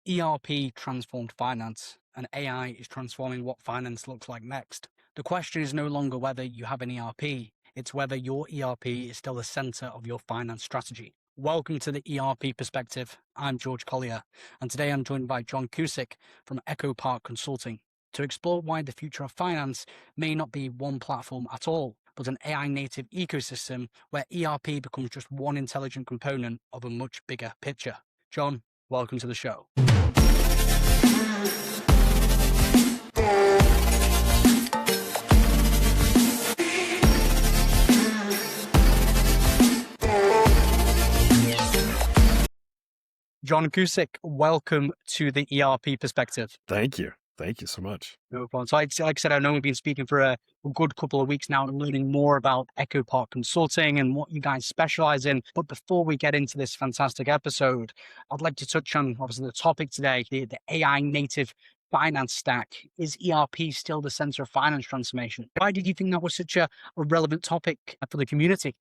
ERP transformed finance, and AI is transforming what finance looks like next. The question is no longer whether you have an ERP, it's whether your ERP is still the center of your finance strategy. Welcome to the ERP Perspective. I'm George Collier, and today I'm joined by John Cusick from Echo Park Consulting to explore why the future of finance may not be one platform at all, but an AI native ecosystem where ERP becomes just one intelligent component of a much bigger picture. John, welcome to the show. John Cusick, welcome to the ERP Perspective. Thank you. Thank you so much. No problem. So, like I said, I know we've been speaking for a good couple of weeks now and learning more about Echo Park Consulting and what you guys specialize in. But before we get into this fantastic episode, I'd like to touch on, obviously, the topic today, the AI native finance stack. Is ERP still the center of finance transformation? Why did you think that was such a relevant topic for the community?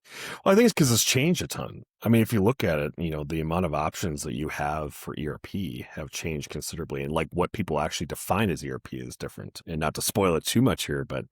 Well, I think it's because it's changed a ton. I mean, if you look at it, the amount of options that you have for ERP have changed considerably. And like what people actually define as ERP is different. And not to spoil it too much here, but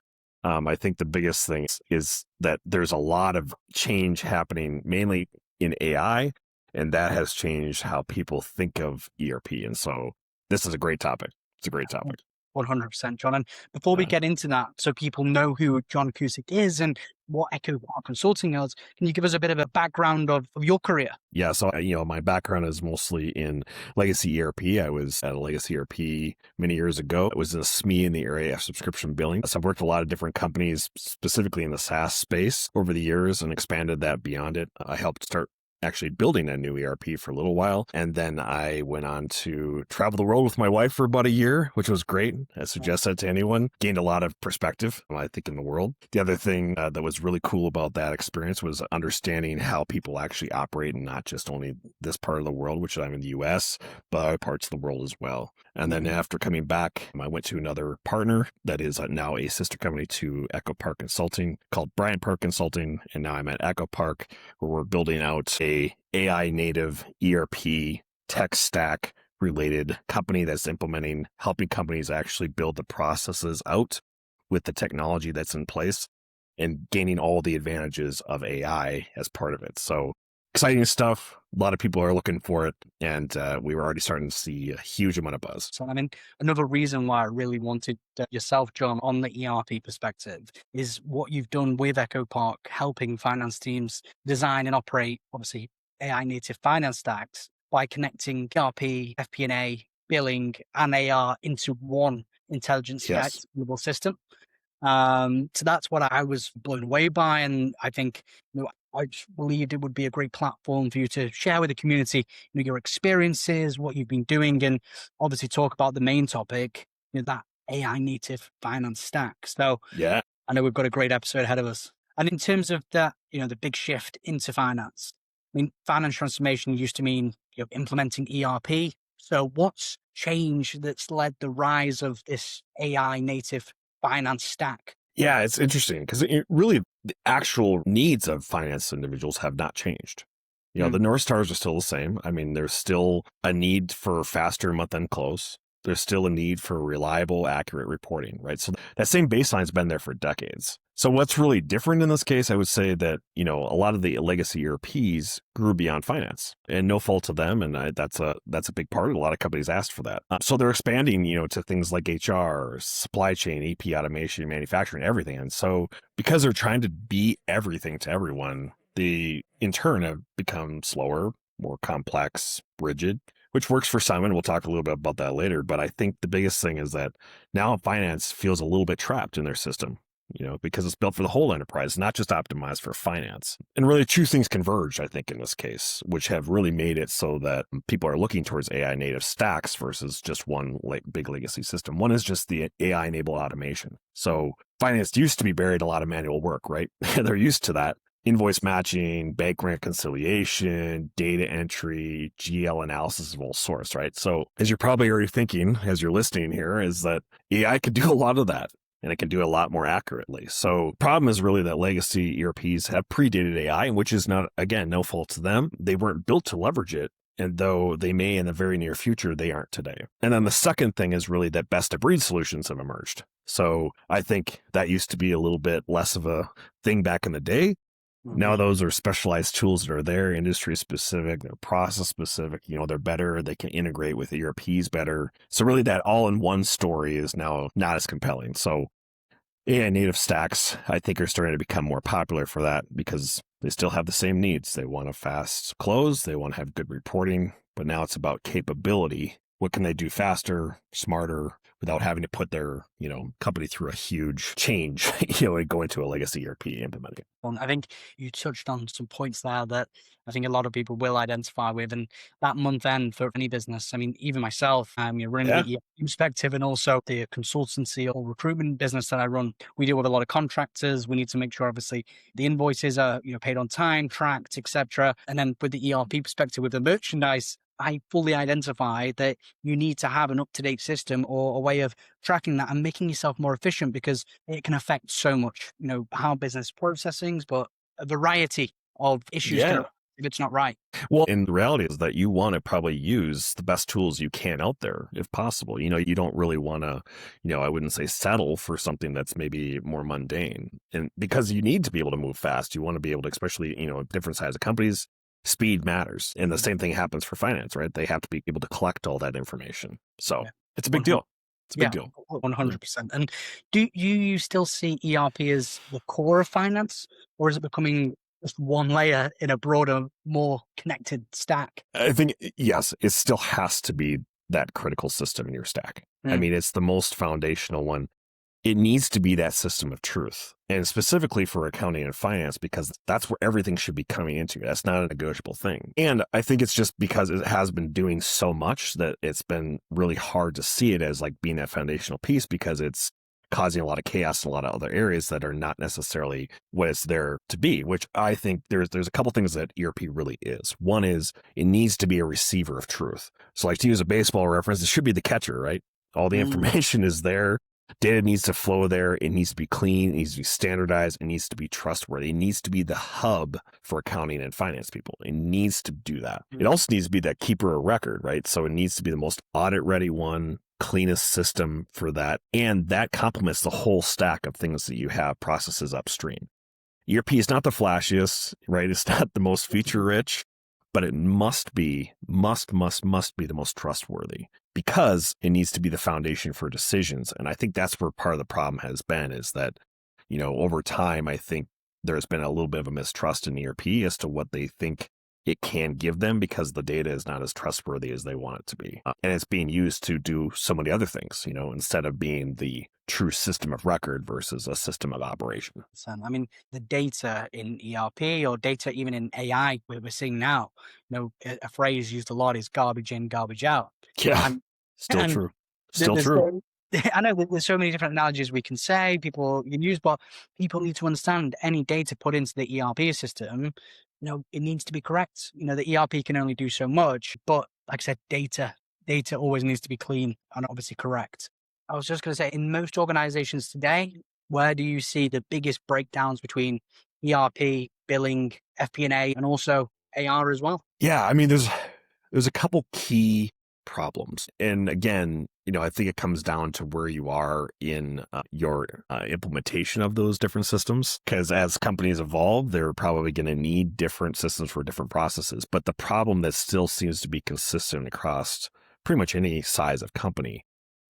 I think the biggest thing is that there's a lot of change happening mainly in AI, and that has changed how people think of ERP. And so this is a great topic. It's a great topic. 100%, John. And before we get into that, so people know who John Cusick is and what Echo Park Consulting is, can you give us a bit of a background of your career? Yeah. So, my background is mostly in legacy ERP. I was at a legacy ERP many years ago. I was a SME in the area of subscription billing. So I've worked at a lot of different companies, specifically in the SaaS space over the years, and expanded that beyond it. I helped start actually building a new ERP for a little while. And then I went on to travel the world with my wife for about a year, which was great. I suggest that to anyone. Gained a lot of perspective, I think, in the world. The other thing that was really cool about that experience was understanding how people actually operate in not just only this part of the world, which I'm in the US, but other parts of the world as well. And then after coming back, I went to another partner that is now a sister company to Echo Park Consulting called Bryant Park Consulting. And now I'm at Echo Park, where we're building out a AI native ERP tech stack related company that's helping companies actually build the processes out with the technology that's in place and gaining all the advantages of AI as part of it. So exciting stuff. A lot of people are looking for it, and we were already starting to see a huge amount of buzz. So, another reason why I really wanted yourself, John, on the ERP perspective is what you've done with Echo Park, helping finance teams design and operate, obviously, AI native finance stacks by connecting ERP, FP&A, billing, and AR into one intelligent scalable system. So that's what I was blown away by, and I think I just believed it would be a great platform for you to share with the community, your experiences, what you've been doing, and obviously talk about the main topic, that AI native finance stack. So yeah, I know we've got a great episode ahead of us. And in terms of that, the big shift into finance, finance transformation used to mean implementing ERP. So what's changed that's led the rise of this AI native finance stack? Yeah, it's interesting because really the actual needs of finance individuals have not changed. The North Stars are still the same. There's still a need for faster month-end close. There's still a need for reliable, accurate reporting, right? So that same baseline's been there for decades. So what's really different in this case, I would say that, a lot of the legacy ERPs grew beyond finance, and no fault to them. And that's a big part. A lot of companies asked for that. So they're expanding, to things like HR, supply chain, AP automation, manufacturing, everything. And so because they're trying to be everything to everyone, they in turn have become slower, more complex, rigid, which works for some, and we'll talk a little bit about that later. But I think the biggest thing is that now finance feels a little bit trapped in their system, because it's built for the whole enterprise, not just optimized for finance. And really two things converge, I think, in this case, which have really made it so that people are looking towards AI native stacks versus just one big legacy system. One is just the AI enabled automation. So finance used to be buried in a lot of manual work, right? They're used to that. Invoice matching, bank reconciliation, data entry, GL analysis of all sorts, right? So as you're probably already thinking, as you're listening here, is that AI could do a lot of that. and it can do it a lot more accurately. So problem is really that legacy ERPs have predated AI, which is not, again, no fault to them. They weren't built to leverage it. And though they may in the very near future, they aren't today. And then the second thing is really that best of breed solutions have emerged. So I think that used to be a little bit less of a thing back in the day. Now those are specialized tools that are there, industry specific, they're process specific, they're better, they can integrate with ERPs better. So really that all-in-one story is now not as compelling. So AI native stacks, I think, are starting to become more popular for that because they still have the same needs. They want a fast close, they want to have good reporting, but now it's about capability. What can they do faster, smarter, without having to put their, company through a huge change, and go into a legacy ERP implementing? I think you touched on some points there that I think a lot of people will identify with. And that month end for any business, I mean, even myself, you're running Yeah. the ERP Perspective and also the consultancy or recruitment business that I run. We deal with a lot of contractors. We need to make sure, obviously, the invoices are paid on time, tracked, etc. And then with the ERP Perspective, with the merchandise, I fully identify that you need to have an up-to-date system or a way of tracking that and making yourself more efficient, because it can affect so much, how business processings, but a variety of issues can Yeah. arise if it's not right. Well, and the reality is that you want to probably use the best tools you can out there if possible. You don't really want to, I wouldn't say settle for something that's maybe more mundane. And because you need to be able to move fast, you want to be able to, especially, different size of companies, speed matters. And the same thing happens for finance, right? They have to be able to collect all that information. So Yeah. it's a big deal. It's a big Yeah, deal. 100%. And do you still see ERP as the core of finance, or is it becoming just one layer in a broader, more connected stack? I think, yes, it still has to be that critical system in your stack. I mean, it's the most foundational one. It needs to be that system of truth, and specifically for accounting and finance, because that's where everything should be coming into. That's not a negotiable thing. And I think it's just because it has been doing so much that it's been really hard to see it as like being that foundational piece, because it's causing a lot of chaos in a lot of other areas that are not necessarily what it's there to be, which I think there's a couple things that ERP really is. One is it needs to be a receiver of truth. So like, to use a baseball reference, it should be the catcher, right? All the information is there. Data needs to flow there. It needs to be clean. It needs to be standardized. It needs to be trustworthy. It needs to be the hub for accounting and finance people. It needs to do that. It also needs to be that keeper of record, right? So it needs to be the most audit ready one, cleanest system for that. And that complements the whole stack of things that you have processes upstream. ERP is not the flashiest, right? It's not the most feature rich, but it must be the most trustworthy, because it needs to be the foundation for decisions. And I think that's where part of the problem has been, is that, over time, I think there's been a little bit of a mistrust in ERP as to what they think it can give them, because the data is not as trustworthy as they want it to be. And it's being used to do so many other things, instead of being the true system of record versus a system of operation. I mean, the data in ERP or data even in AI we're seeing now, a phrase used a lot is garbage in, garbage out. Yeah, And, still and true. Still there's true. I know that there's so many different analogies we can say, people can use, but people need to understand any data put into the ERP system, it needs to be correct. The ERP can only do so much, but like I said, data always needs to be clean and obviously correct. I was just going to say, in most organizations today, where do you see the biggest breakdowns between ERP, billing, FP&A, and also AR as well? Yeah, I mean, there's a couple key problems. And again, I think it comes down to where you are in your implementation of those different systems. Because as companies evolve, they're probably going to need different systems for different processes. But the problem that still seems to be consistent across pretty much any size of company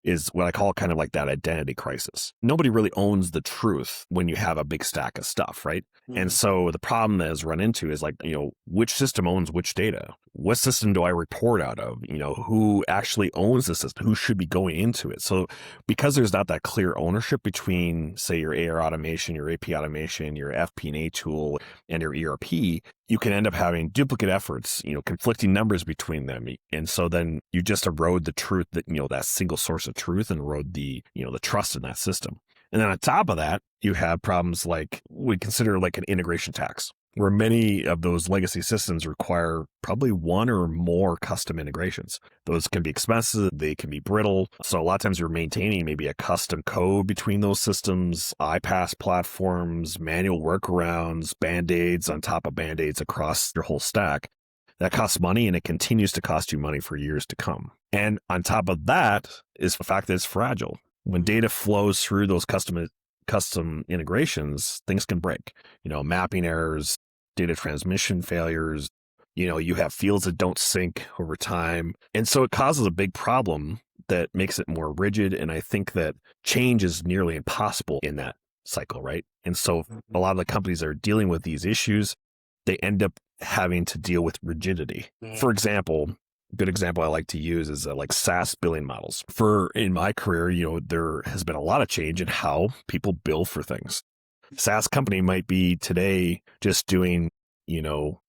is what I call kind of like that identity crisis. Nobody really owns the truth when you have a big stack of stuff, right? And so the problem that is run into is like, which system owns which data? What system do I report out of? Who actually owns the system? Who should be going into it? So because there's not that clear ownership between, say, your AR automation, your AP automation, your FP&A tool, and your ERP, you can end up having duplicate efforts, conflicting numbers between them. And so then you just erode the truth that, that single source of truth, and erode the, the trust in that system. And then on top of that, you have problems like we consider like an integration tax, where many of those legacy systems require probably one or more custom integrations. Those can be expensive, they can be brittle. So a lot of times you're maintaining maybe a custom code between those systems, iPaaS platforms, manual workarounds, band-aids on top of band-aids across your whole stack. That costs money, and it continues to cost you money for years to come. And on top of that is the fact that it's fragile. When data flows through those custom integrations, things can break. Mapping errors, data transmission failures. You have fields that don't sync over time. And so it causes a big problem that makes it more rigid. And I think that change is nearly impossible in that cycle, right? And so a lot of the companies that are dealing with these issues, they end up having to deal with rigidity. For example, a good example I like to use is like SaaS billing models. In my career, there has been a lot of change in how people bill for things. SaaS company might be today just doing,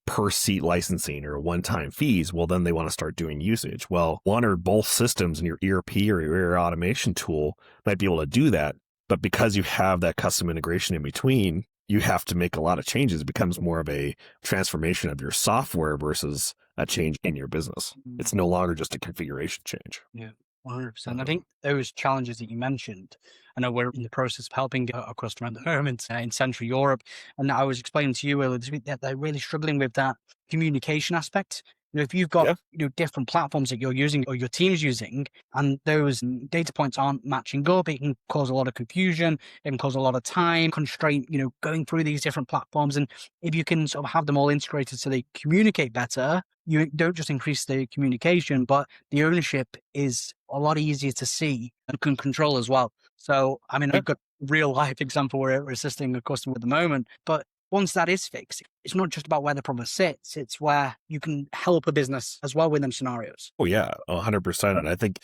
per seat licensing or one-time fees. Well, then they want to start doing usage. Well, one or both systems in your ERP or your automation tool might be able to do that. But because you have that custom integration in between, you have to make a lot of changes. It becomes more of a transformation of your software versus a change in your business. It's no longer just a configuration change. Yeah, 100%. I think those challenges that you mentioned, I know we're in the process of helping a customer at the moment in Central Europe. And I was explaining to you earlier this week that they're really struggling with that communication aspect. If you've got different platforms that you're using or your team's using, and those data points aren't matching up, it can cause a lot of confusion. It can cause a lot of time constraint. Going through these different platforms, and if you can sort of have them all integrated so they communicate better, you don't just increase the communication, but the ownership is a lot easier to see and can control as well. So, I mean, I've got a real life example where we're assisting a customer at the moment, but once that is fixed, it's not just about where the problem sits, it's where you can help a business as well with them scenarios. Oh yeah, 100%. And I think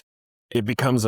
it becomes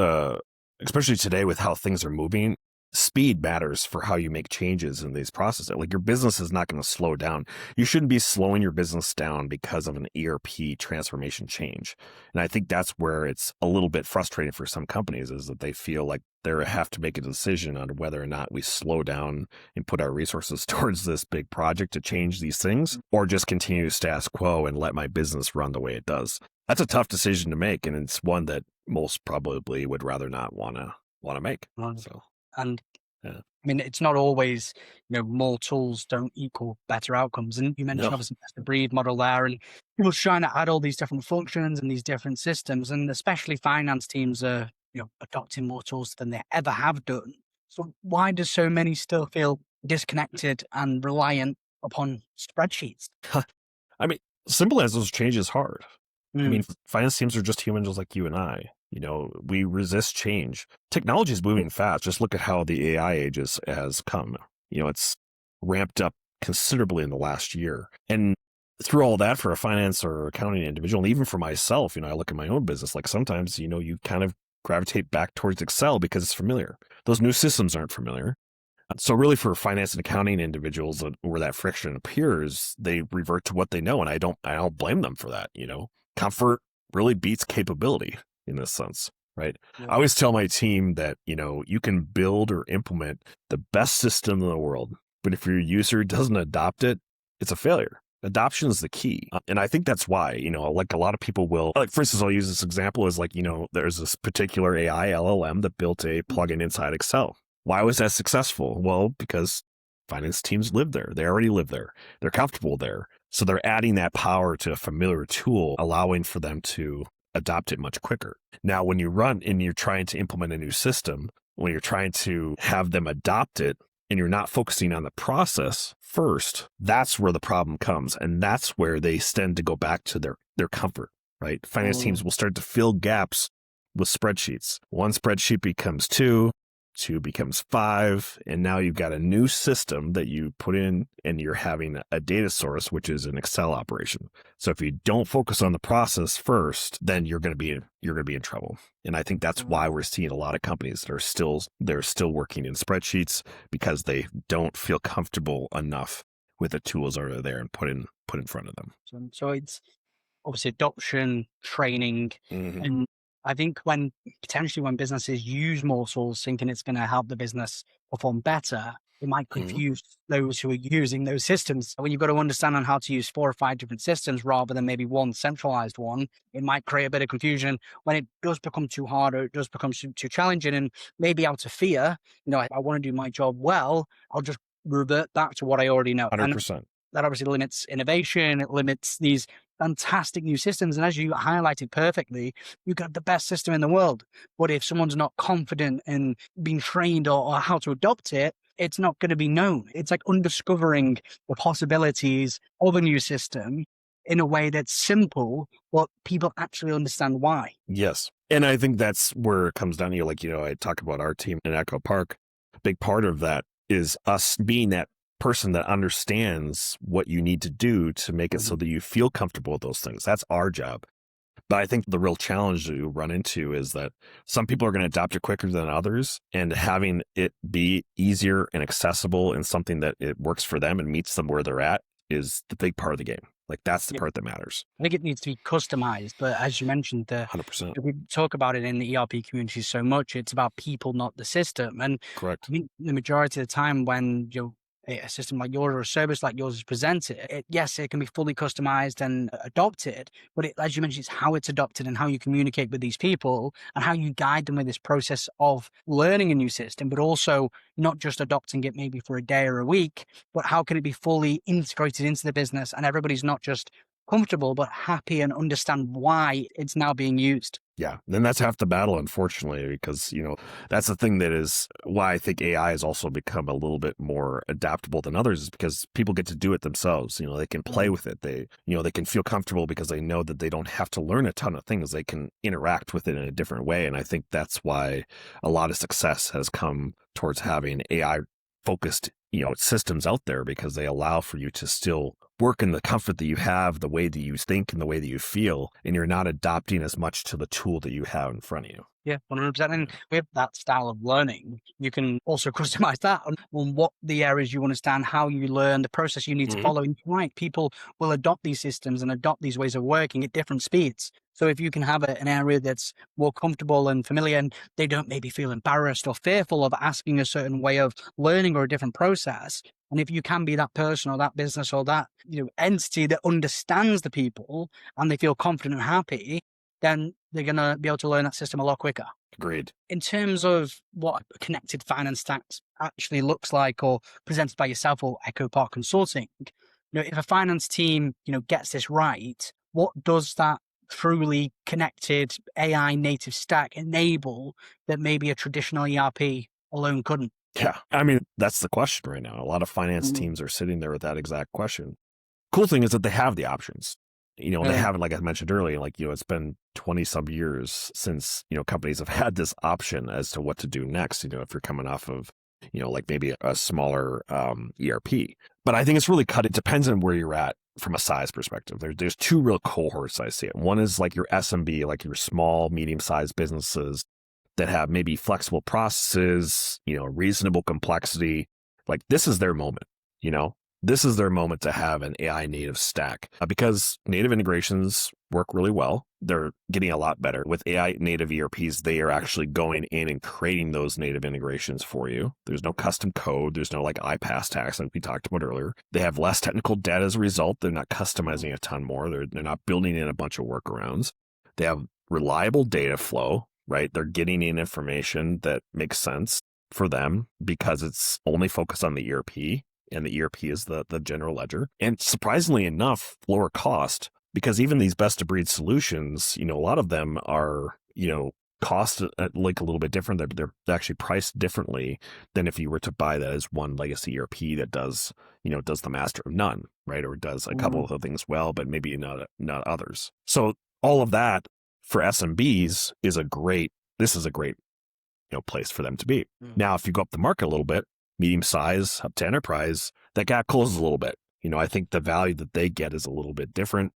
especially today with how things are moving, speed matters for how you make changes in these processes. Like your business is not going to slow down. You shouldn't be slowing your business down because of an ERP transformation change. And I think that's where it's a little bit frustrating for some companies, is that they feel like they have to make a decision on whether or not we slow down and put our resources towards this big project to change these things, or just continue status quo and let my business run the way it does. That's a tough decision to make. And it's one that most probably would rather not want to make. So. And I mean, it's not always, more tools don't equal better outcomes. And you mentioned obviously best of breed model there, and people trying to add all these different functions and these different systems, and especially finance teams are, adopting more tools than they ever have done. So why do so many still feel disconnected and reliant upon spreadsheets? I mean, simple as those changes hard. I mean, finance teams are just humans just like you and I. We resist change. Technology is moving fast. Just look at how the AI age has come. It's ramped up considerably in the last year. And through all that, for a finance or accounting individual, and even for myself, I look at my own business, like sometimes, you kind of gravitate back towards Excel because it's familiar. Those new systems aren't familiar. So really for finance and accounting individuals where that friction appears, they revert to what they know. And I don't blame them for that. Comfort really beats capability in this sense, right? Yeah. I always tell my team that, you can build or implement the best system in the world, but if your user doesn't adopt it, it's a failure. Adoption is the key. And I think that's why, like a lot of people will, like, for instance, I'll use this example as like, there's this particular AI LLM that built a plugin inside Excel. Why was that successful? Well, because finance teams live there. They already live there. They're comfortable there. So they're adding that power to a familiar tool, allowing for them to adopt it much quicker. Now, when you run and you're trying to implement a new system, when you're trying to have them adopt it and you're not focusing on the process first, that's where the problem comes. And that's where they tend to go back to their comfort, right? Finance teams will start to fill gaps with spreadsheets. One spreadsheet becomes two becomes 5, and now you've got a new system that you put in, and you're having a data source, which is an Excel operation. So if you don't focus on the process first, then you're going to be in trouble. And I think that's why we're seeing a lot of companies that are still working in spreadsheets, because they don't feel comfortable enough with the tools that are there and put in front of them. So it's obviously adoption, training, and I think when businesses use more tools thinking it's going to help the business perform better, it might confuse those who are using those systems. When you've got to understand on how to use 4 or 5 different systems rather than maybe one centralized one, it might create a bit of confusion. When it does become too hard or it does become too challenging, and maybe out of fear, I want to do my job well, I'll just revert back to what I already know. 100%. That obviously limits innovation. It limits these fantastic new systems. And as you highlighted perfectly, you got the best system in the world. But if someone's not confident in being trained or how to adopt it, it's not going to be known. It's like undiscovering the possibilities of a new system in a way that's simple, but people actually understand why. Yes. And I think that's where it comes down to, I talk about our team in Echo Park. A big part of that is us being that person that understands what you need to do to make it so that you feel comfortable with those things. That's our job. But I think the real challenge that you run into is that some people are going to adopt it quicker than others, and having it be easier and accessible and something that it works for them and meets them where they're at is the big part of the game. Like, that's the part that matters. I think it needs to be customized, but as you mentioned, 100%. we talk about it in the ERP community so much. It's about people, not the system. And Correct. I think the majority of the time when a system like yours or a service like yours is presented, yes, it can be fully customized and adopted, but as you mentioned, it's how it's adopted and how you communicate with these people and how you guide them with this process of learning a new system, but also not just adopting it maybe for a day or a week, but how can it be fully integrated into the business and everybody's not just comfortable, but happy and understand why it's now being used. Yeah. Then that's half the battle, unfortunately, because, that's the thing that is why I think AI has also become a little bit more adaptable than others, is because people get to do it themselves. They can play with it. They can feel comfortable because they know that they don't have to learn a ton of things. They can interact with it in a different way. And I think that's why a lot of success has come towards having AI focused, systems out there, because they allow for you to still work in the comfort that you have, the way that you think and the way that you feel, and you're not adopting as much to the tool that you have in front of you. Yeah, 100%. And with that style of learning, you can also customize that on what the areas you understand, how you learn, the process you need to follow. And right, people will adopt these systems and adopt these ways of working at different speeds. So if you can have an area that's more comfortable and familiar, and they don't maybe feel embarrassed or fearful of asking a certain way of learning or a different process, and if you can be that person or that business or that entity that understands the people and they feel confident and happy, then they're going to be able to learn that system a lot quicker. Agreed. In terms of what a connected finance stack actually looks like, or presented by yourself or Echo Park Consulting, if a finance team, gets this right, what does that truly connected AI native stack enable that maybe a traditional ERP alone couldn't? Yeah. I mean, that's the question right now. A lot of finance teams are sitting there with that exact question. Cool thing is that they have the options. They haven't, like I mentioned earlier, it's been 20 some years since, companies have had this option as to what to do next, if you're coming off of, like maybe a smaller ERP. But I think it's really it depends on where you're at from a size perspective. There's two real cohorts I see it. One is like your SMB, like your small, medium-sized businesses that have maybe flexible processes, reasonable complexity. Like, this is their moment, This is their moment to have an AI native stack, because native integrations work really well. They're getting a lot better. With AI native ERPs, they are actually going in and creating those native integrations for you. There's no custom code. There's no iPaaS tax like we talked about earlier. They have less technical debt as a result. They're not customizing a ton more. They're not building in a bunch of workarounds. They have reliable data flow, right? They're getting in information that makes sense for them because it's only focused on the ERP. And the ERP is the general ledger. And surprisingly enough, lower cost, because even these best of breed solutions, a lot of them are, cost a little bit different. They're actually priced differently than if you were to buy that as one legacy ERP that does the master of none, right? Or does a couple of things well, but maybe not others. So all of that for SMBs is a great place for them to be. Now, if you go up the market a little bit, medium size up to enterprise, that gap closes a little bit. I think the value that they get is a little bit different,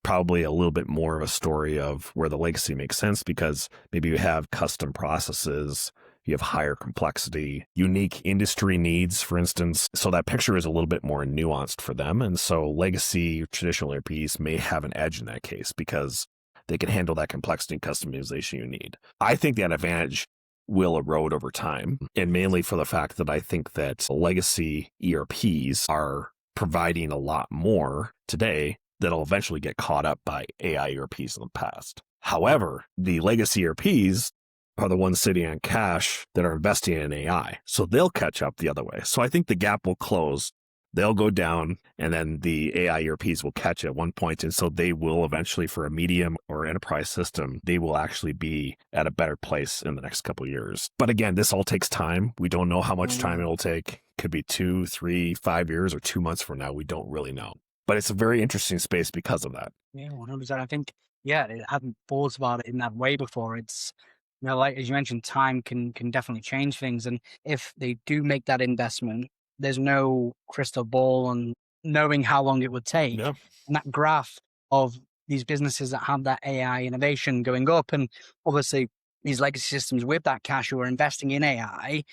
probably a little bit more of a story of where the legacy makes sense, because maybe you have custom processes, you have higher complexity, unique industry needs, for instance. So that picture is a little bit more nuanced for them. And so legacy traditional ERPs may have an edge in that case because they can handle that complexity and customization you need. I think that advantage will erode over time, and mainly for the fact that I think that legacy ERPs are providing a lot more today that'll eventually get caught up by AI ERPs in the past. However, the legacy ERPs are the ones sitting on cash that are investing in AI, so they'll catch up the other way. So I think the gap will close. They'll go down, and then the AI ERPs will catch at one point. And so they will eventually, for a medium or enterprise system, they will actually be at a better place in the next couple of years. But again, this all takes time. We don't know how much time it'll take. Could be 2, 3, 5 years or 2 months from now. We don't really know. But it's a very interesting space because of that. Yeah, 100%. I think, yeah, I hadn't thought about it in that way before. It's, like as you mentioned, time can definitely change things. And if they do make that investment, there's no crystal ball on knowing how long it would take. Yeah. And that graph of these businesses that have that AI innovation going up, and obviously these legacy systems with that cash who are investing in AI,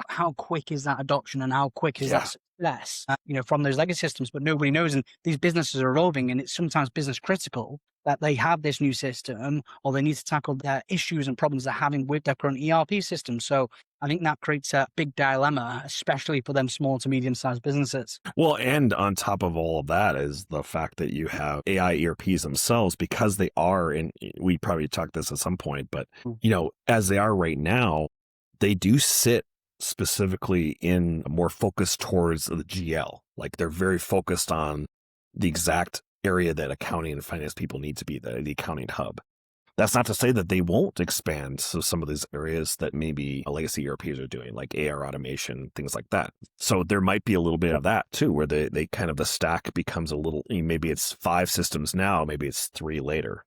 how quick is that adoption and how quick is that success, from those legacy systems? But nobody knows. And these businesses are evolving, and it's sometimes business critical that they have this new system, or they need to tackle their issues and problems they're having with their current ERP system. So I think that creates a big dilemma, especially for them small to medium-sized businesses. Well, and on top of all of that is the fact that you have AI ERPs themselves, because they are, and we probably talked this at some point, but as they are right now, they do sit specifically in more focused towards the GL. Like they're very focused on the exact area that accounting and finance people need to be, the accounting hub. That's not to say that they won't expand to some of these areas that maybe legacy ERPs are doing, like AR automation, things like that. So there might be a little bit of that too, where they kind of, the stack becomes a little, maybe it's 5 systems now, maybe it's 3 later,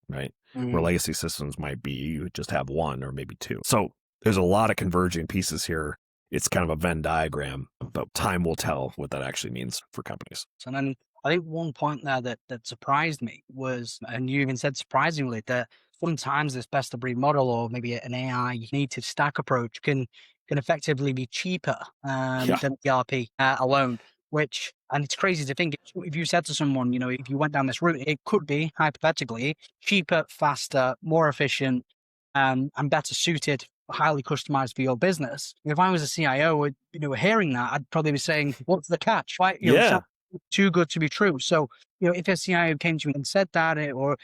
right? Where legacy systems might be, you just have 1 or maybe 2. So there's a lot of converging pieces here. It's kind of a Venn diagram, but time will tell what that actually means for companies. So then I think one point there that surprised me was, and you even said surprisingly, that sometimes this best of breed model, or maybe an AI native stack approach, can effectively be cheaper than ERP alone. And it's crazy to think, if you said to someone, if you went down this route, it could be hypothetically cheaper, faster, more efficient, and better suited, highly customized for your business. If I was a CIO, hearing that, I'd probably be saying, "What's the catch?" Right? Too good to be true. So, if a CIO came to you and said that, or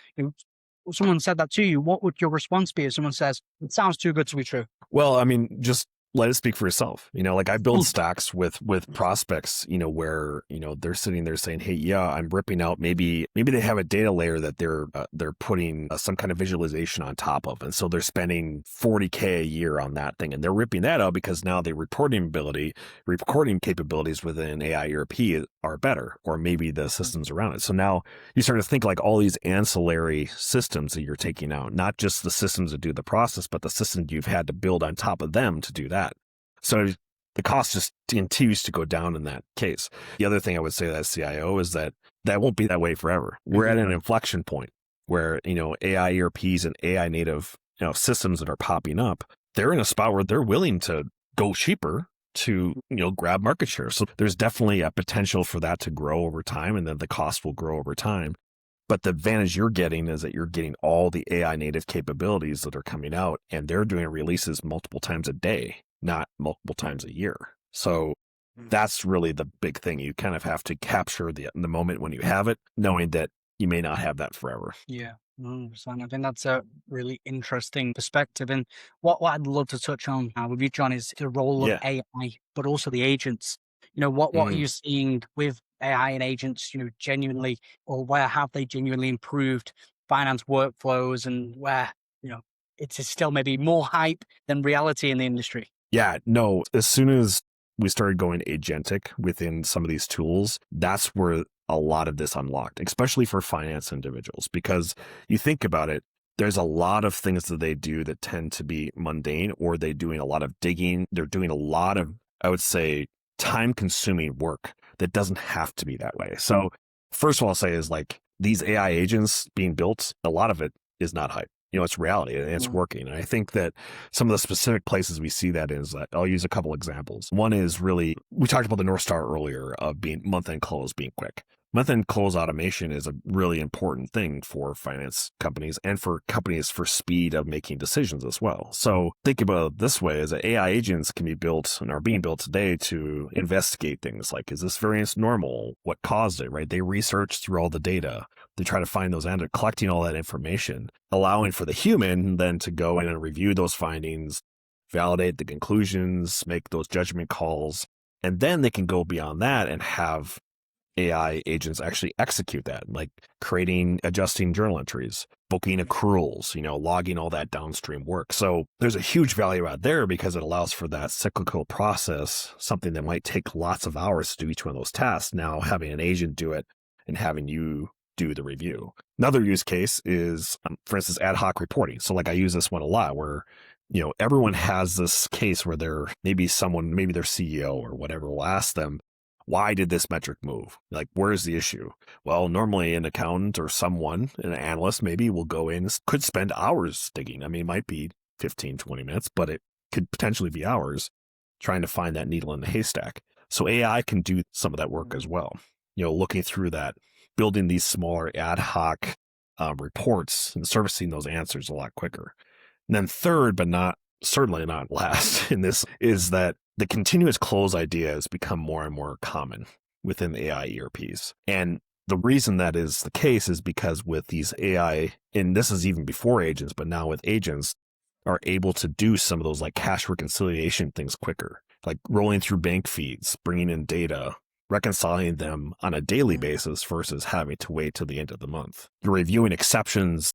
someone said that to you, what would your response be if someone says, "It sounds too good to be true"? Well, I mean, just let it speak for yourself. Like I build stacks with prospects, where, they're sitting there saying, "Hey, yeah, I'm ripping out." Maybe they have a data layer that they're putting some kind of visualization on top of. And so they're spending $40K a year on that thing. And they're ripping that out because now the recording capabilities within AI ERP are better, or maybe the systems around it. So now you start to think like all these ancillary systems that you're taking out, not just the systems that do the process, but the systems you've had to build on top of them to do that. So the cost just continues to go down in that case. The other thing I would say to that CIO is that won't be that way forever. We're at an inflection point where, AI ERPs and AI native systems that are popping up, they're in a spot where they're willing to go cheaper to, grab market share. So there's definitely a potential for that to grow over time, and then the cost will grow over time. But the advantage you're getting is that you're getting all the AI native capabilities that are coming out, and they're doing releases multiple times a day, not multiple times a year. So that's really the big thing. You kind of have to capture the moment when you have it, knowing that you may not have that forever. Yeah. 100%. I think that's a really interesting perspective. And what I'd love to touch on with you, John, is the role of AI, but also the agents. What are you seeing with AI and agents, genuinely, or where have they genuinely improved finance workflows, and where, it's still maybe more hype than reality in the industry? Yeah, no, as soon as we started going agentic within some of these tools, that's where a lot of this unlocked, especially for finance individuals, because you think about it, there's a lot of things that they do that tend to be mundane, or they're doing a lot of digging. They're doing a lot of, I would say, time-consuming work that doesn't have to be that way. So first of all, I'll say is like these AI agents being built, a lot of it is not hype. It's reality and it's working. And I think that some of the specific places we see that is, I'll use a couple examples. One is really, we talked about the North Star earlier of being month-end close being quick. Month-end close automation is a really important thing for finance companies and for companies for speed of making decisions as well. So think about it this way, is that AI agents can be built and are being built today to investigate things like, is this variance normal? What caused it, right? They research through all the data. They try to find those and collecting all that information, allowing for the human then to go in and review those findings, validate the conclusions, make those judgment calls, And then they can go beyond that and have AI agents actually execute that, like adjusting journal entries, booking accruals, logging all that downstream work. So there's a huge value out there because it allows for that cyclical process, something that might take lots of hours to do each one of those tasks. Now having an agent do it and having you do the review. Another use case is, for instance, ad hoc reporting. So like I use this one a lot where everyone has this case where maybe their CEO or whatever will ask them, why did this metric move? Like, where's the issue? Well, normally an accountant or an analyst maybe will go in, could spend hours digging. I mean, it might be 15, 20 minutes, but it could potentially be hours trying to find that needle in the haystack. So AI can do some of that work as well. Looking through that, building these smaller ad hoc reports and servicing those answers a lot quicker. And then third, but certainly not last in this, is that the continuous close idea has become more and more common within AI ERPs. And the reason that is the case is because with these AI, and this is even before agents, but now with agents, are able to do some of those like cash reconciliation things quicker, like rolling through bank feeds, bringing in data, reconciling them on a daily basis versus having to wait till the end of the month. You're reviewing exceptions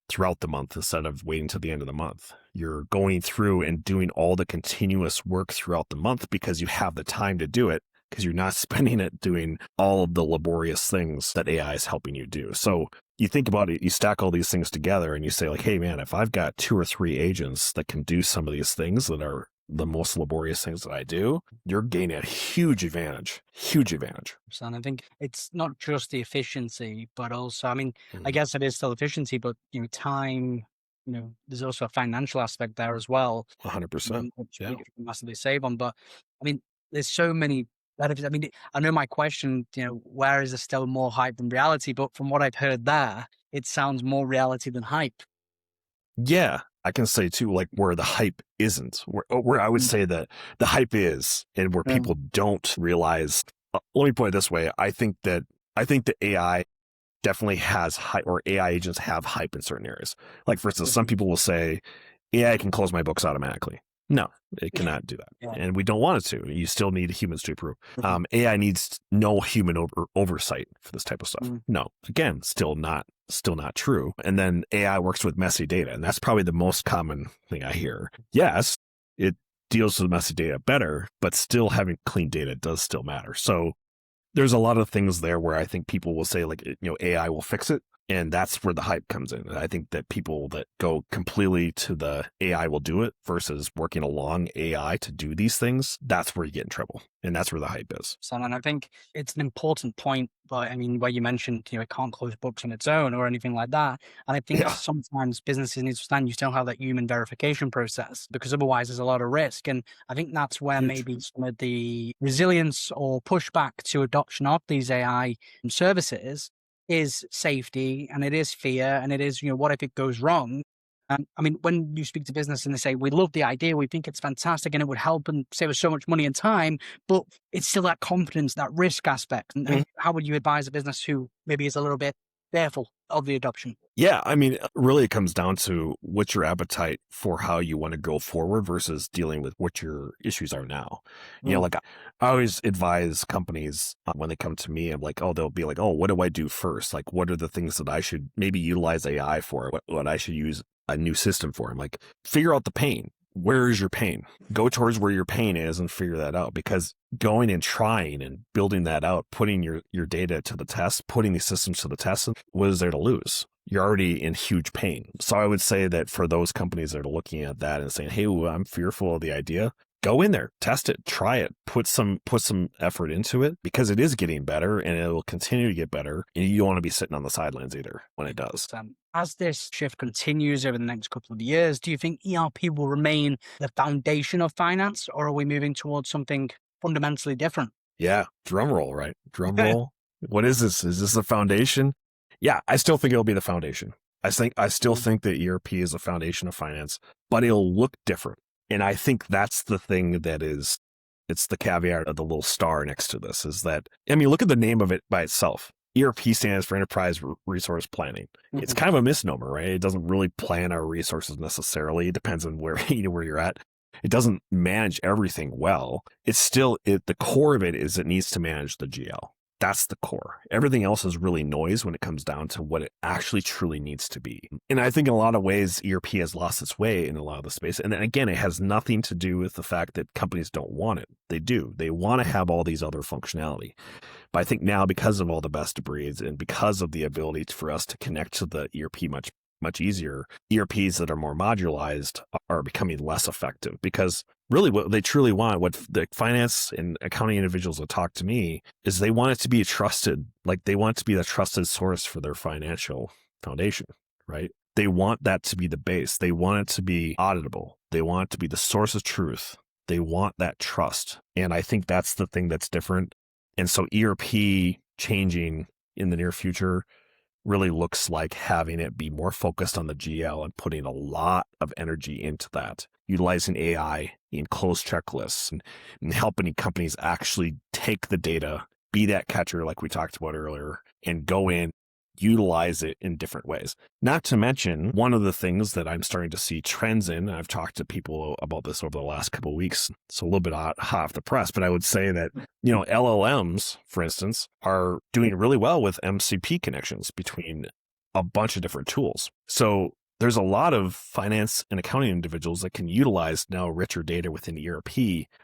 throughout the month instead of waiting till the end of the month. You're going through and doing all the continuous work throughout the month because you have the time to do it, because you're not spending it doing all of the laborious things that AI is helping you do. So you think about it, you stack all these things together and you say like, hey man, if I've got 2 or 3 agents that can do some of these things that are the most laborious things that I do, you're gaining a huge advantage. And I think it's not just the efficiency, but also, I guess it is still efficiency, but time, there's also a financial aspect there as well. 100%. Which Yeah. you can massively save on. But there's so many benefits. I know my question, where is there still more hype than reality? But from what I've heard there, it sounds more reality than hype. Yeah, I can say too, like where the hype isn't, where I would say that the hype is, and where people don't realize. Let me put it this way: I think that AI definitely has hype, or AI agents have hype in certain areas. Like for instance, some people will say AI can close my books automatically. No, it cannot do that, and we don't want it to. You still need humans to approve. AI needs no human oversight for this type of stuff. No, again, still not true. And then AI works with messy data, and that's probably the most common thing I hear. Yes, it deals with messy data better, but still having clean data does still matter. So there's a lot of things there where I think people will say like, AI will fix it. And that's where the hype comes in. I think that people that go completely to the AI will do it versus working along AI to do these things, that's where you get in trouble. And that's where the hype is. And I think it's an important point, but where you mentioned, it can't close books on its own or anything like that. And I think sometimes businesses need to understand you still have that human verification process, because otherwise there's a lot of risk. And I think that's where maybe some of the resilience or pushback to adoption of these AI services is safety, and it is fear, and it is, what if it goes wrong? When you speak to business and they say, we love the idea, we think it's fantastic and it would help and save us so much money and time, but it's still that confidence, that risk aspect. And how would you advise a business who maybe is a little bit fearful of the adoption? Yeah, really it comes down to what's your appetite for how you want to go forward versus dealing with what your issues are now. Like I always advise companies when they come to me, I'm like, they'll be like, what do I do first? Like, what are the things that I should maybe utilize AI for? What I should use a new system for? I'm like, figure out the pain. Where is your pain? Go towards where your pain is and figure that out, because going and trying and building that out, putting your data to the test, putting these systems to the test, what is there to lose? You're already in huge pain. So I would say that for those companies that are looking at that and saying, hey, I'm fearful of the idea, go in there, test it, try it, put some effort into it, because it is getting better and it will continue to get better. And you don't want to be sitting on the sidelines either when it does. As this shift continues over the next couple of years, do you think ERP will remain the foundation of finance, or are we moving towards something fundamentally different? Yeah. Drum roll, right? Drum roll. What is this? Is this the foundation? Yeah, I still think it'll be the foundation. I still think that ERP is the foundation of finance, but it'll look different. And I think that's the thing it's the caveat of the little star next to this, is that, look at the name of it by itself. ERP stands for Enterprise Resource Planning. It's kind of a misnomer, right? It doesn't really plan our resources necessarily. It depends on where you're at. It doesn't manage everything well. It's still, the core of it is it needs to manage the GL. That's the core. Everything else is really noise when it comes down to what it actually truly needs to be. And I think in a lot of ways, ERP has lost its way in a lot of the space. And then again, it has nothing to do with the fact that companies don't want it. They do. They want to have all these other functionality. But I think now, because of all the best of breeds and because of the ability for us to connect to the ERP much easier, ERPs that are more modularized are becoming less effective, because really what they truly want, what the finance and accounting individuals that talk to me, is they want it to be trusted. Like, they want it to be the trusted source for their financial foundation, right? They want that to be the base. They want it to be auditable. They want it to be the source of truth. They want that trust. And I think that's the thing that's different. And so ERP changing in the near future really looks like having it be more focused on the GL and putting a lot of energy into that, utilizing AI in closed checklists and helping companies actually take the data, be that catcher like we talked about earlier, and go in, utilize it in different ways. Not to mention, one of the things that I'm starting to see trends in, and I've talked to people about this over the last couple of weeks, so a little bit hot off the press, but I would say that, LLMs, for instance, are doing really well with MCP connections between a bunch of different tools. So there's a lot of finance and accounting individuals that can utilize now richer data within ERP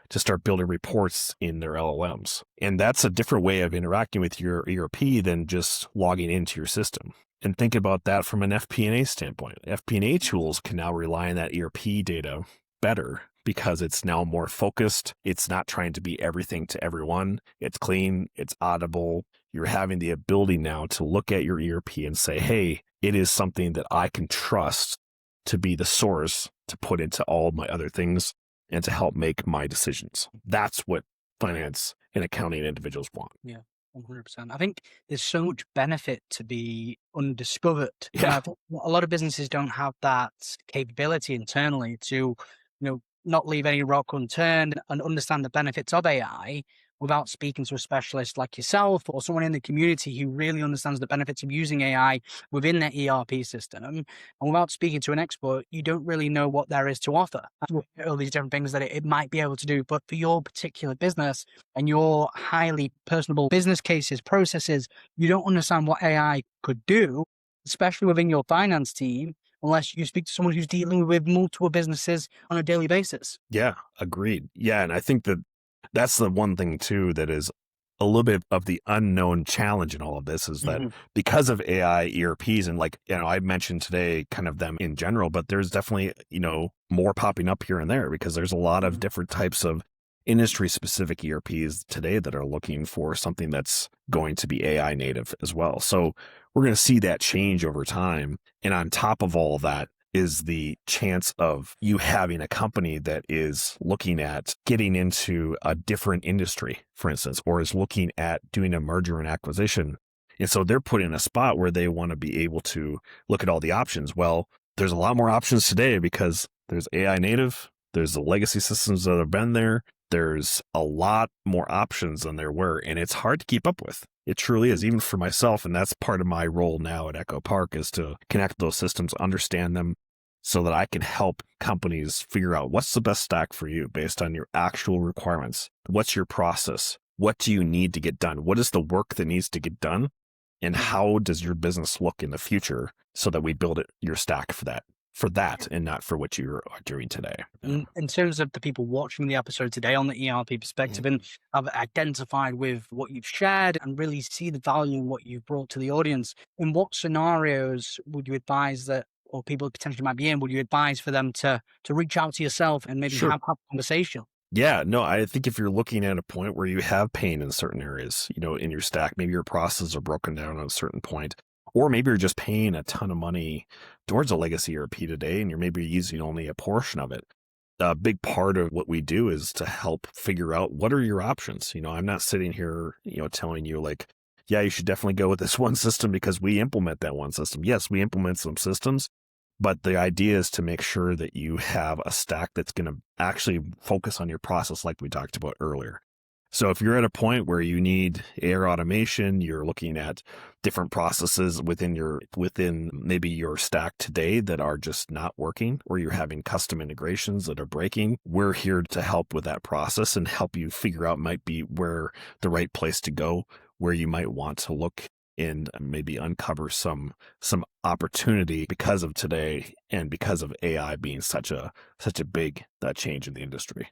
to start building reports in their LLMs. And that's a different way of interacting with your ERP than just logging into your system. And think about that from an FP&A standpoint. FP&A tools can now rely on that ERP data better because it's now more focused. It's not trying to be everything to everyone. It's clean. It's audible. You're having the ability now to look at your ERP and say, hey, it is something that I can trust to be the source to put into all of my other things and to help make my decisions. That's what finance and accounting individuals want. Yeah, 100%. I think there's so much benefit to be undiscovered. And Yeah. I think a lot of businesses don't have that capability internally to, not leave any rock unturned and understand the benefits of AI without speaking to a specialist like yourself or someone in the community who really understands the benefits of using AI within their ERP system. And without speaking to an expert, you don't really know what there is to offer. All these different things that it might be able to do. But for your particular business and your highly personable business cases, processes, you don't understand what AI could do, especially within your finance team, unless you speak to someone who's dealing with multiple businesses on a daily basis. Yeah, agreed. Yeah, and I think that's the one thing too that is a little bit of the unknown challenge in all of this, is that because of AI ERPs, and I mentioned today kind of them in general, but there's definitely, more popping up here and there, because there's a lot of different types of industry specific ERPs today that are looking for something that's going to be AI native as well. So we're going to see that change over time. And on top of all of that is the chance of you having a company that is looking at getting into a different industry, for instance, or is looking at doing a merger and acquisition. And so they're put in a spot where they want to be able to look at all the options. Well, there's a lot more options today because there's AI native, there's the legacy systems that have been there. There's a lot more options than there were, and it's hard to keep up with. It truly is, even for myself. And that's part of my role now at Echo Park, is to connect those systems, understand them, so that I can help companies figure out what's the best stack for you based on your actual requirements. What's your process? What do you need to get done? What is the work that needs to get done? And how does your business look in the future, so that we build your stack for that and not for what you are doing today. In terms of the people watching the episode today on the ERP perspective and have identified with what you've shared and really see the value in what you've brought to the audience, in what scenarios would you advise that, or people potentially might be in, would you advise for them to reach out to yourself and maybe have a conversation? Yeah, no, I think if you're looking at a point where you have pain in certain areas, in your stack, maybe your processes are broken down at a certain point, or maybe you're just paying a ton of money towards a legacy ERP today, and you're maybe using only a portion of it. A big part of what we do is to help figure out what are your options. I'm not sitting here, telling you yeah, you should definitely go with this one system because we implement that one system. Yes, we implement some systems, but the idea is to make sure that you have a stack that's going to actually focus on your process like we talked about earlier. So if you're at a point where you need air automation, you're looking at different processes within maybe your stack today that are just not working, or you're having custom integrations that are breaking, we're here to help with that process and help you figure out might be where the right place to go, where you might want to look and maybe uncover some opportunity because of today and because of AI being such a big change in the industry.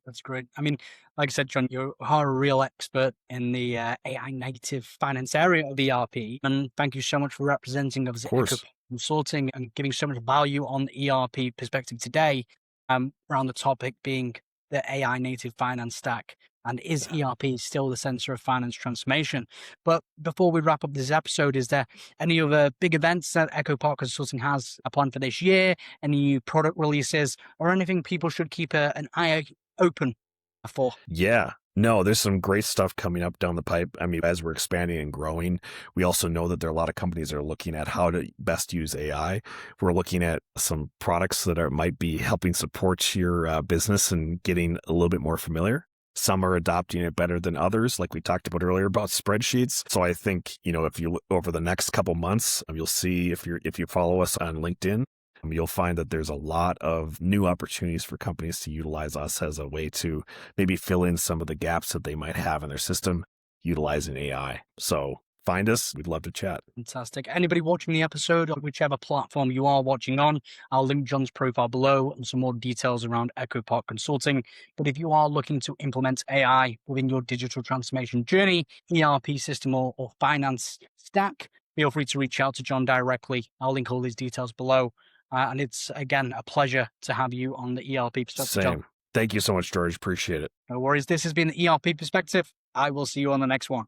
That's great. I mean, like I said, John, you are a real expert in the AI native finance area of ERP. And thank you so much for representing us Of at Echo course. Consulting and giving so much value on the ERP perspective today, around the topic being the AI native finance stack. And is ERP still the center of finance transformation? But before we wrap up this episode, is there any other big events that Echo Park Consulting has planned for this year? Any new product releases or anything people should keep an eye open for? Yeah. No, there's some great stuff coming up down the pipe. I mean, as we're expanding and growing, we also know that there are a lot of companies that are looking at how to best use AI. We're looking at some products that might be helping support your business and getting a little bit more familiar. Some are adopting it better than others, like we talked about earlier about spreadsheets. So I think, if you look over the next couple months, you'll see if you follow us on LinkedIn, you'll find that there's a lot of new opportunities for companies to utilize us as a way to maybe fill in some of the gaps that they might have in their system utilizing AI. So find us. We'd love to chat. Fantastic. Anybody watching the episode, on whichever platform you are watching on, I'll link John's profile below and some more details around Echo Park Consulting. But if you are looking to implement AI within your digital transformation journey, ERP system or finance stack, feel free to reach out to John directly. I'll link all these details below. And it's, again, a pleasure to have you on the ERP Perspective, John. Same. Thank you so much, George. Appreciate it. No worries. This has been the ERP Perspective. I will see you on the next one.